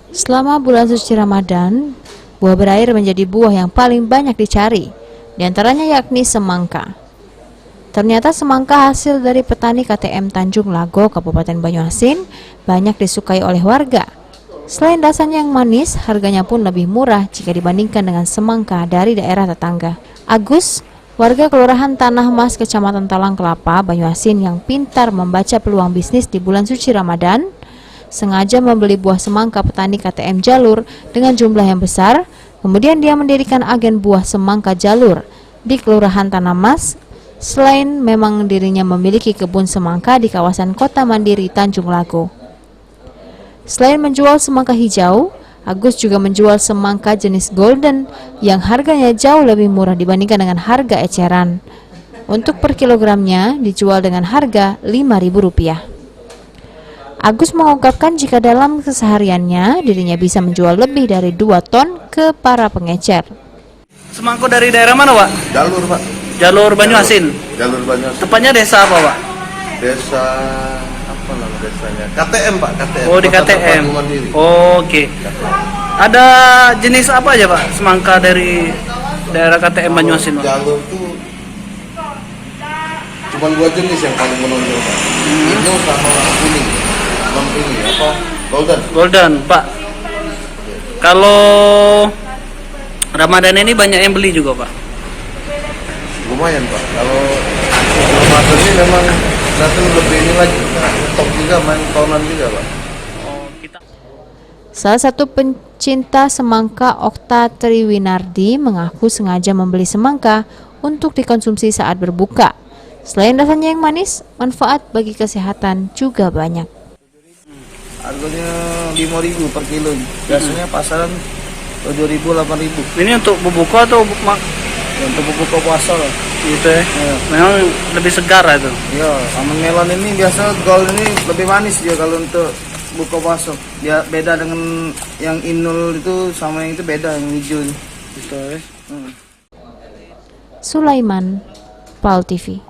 Selama bulan suci Ramadan, buah berair menjadi buah yang paling banyak dicari, di antaranya yakni semangka. Ternyata semangka hasil dari petani KTM Tanjung Lago, Kabupaten Banyuasin, banyak disukai oleh warga. Selain rasanya yang manis, harganya pun lebih murah jika dibandingkan dengan semangka dari daerah tetangga. Agus, warga Kelurahan Tanah Mas, Kecamatan Talang Kelapa, Banyuasin yang pintar membaca peluang bisnis di bulan suci Ramadan, sengaja membeli buah semangka petani KTM Jalur dengan jumlah yang besar. Kemudian dia mendirikan agen buah semangka Jalur di Kelurahan Tanah Mas. Selain memang dirinya memiliki kebun semangka di kawasan Kota Mandiri Tanjung Lago. Selain menjual semangka hijau, Agus juga menjual semangka jenis golden yang harganya jauh lebih murah dibandingkan dengan harga eceran. Untuk per kilogramnya dijual dengan harga Rp5.000. Agus mengungkapkan jika dalam kesehariannya dirinya bisa menjual lebih dari 2 ton ke para pengecer. Semangka dari daerah mana, Pak? Jalur, Pak. Jalur Banyuasin. Jalur Banyuasin. Tepatnya desa apa, Pak? Desa apa nama desanya? KTM, Pak. KTM. Oh, di Kota KTM. Terpadu Mandiri. Oh, oke. Ada jenis apa aja, Pak? Semangka dari daerah KTM Banyuasin, Pak? Jalur tuh cuma 2 jenis yang paling menonjol, Pak. Ini sama kuning. Ini apa? Golden, Pak. Kalau Ramadan ini banyak yang beli juga, Pak? Lumayan, Pak. Kalau Ramadan ini memang datang lebih ini lagi. Top juga, main tahunan juga, Pak. Salah satu pencinta semangka, Okta Triwinardi, mengaku sengaja membeli semangka untuk dikonsumsi saat berbuka. Selain rasanya yang manis, manfaat bagi kesehatan juga banyak. Harganya 5.000 per kilo. Biasanya pasaran 7.000, 8.000. Ini untuk berbuka atau Untuk buka puasa lah. gitu ya? Ya. Memang lebih segar itu. Ya, sama melon ini biasa gold ini lebih manis dia kalau untuk buka puasa. Dia beda dengan yang inul itu, sama yang itu beda, yang hijau ini. Gitu ya. Sulaiman, PAL TV.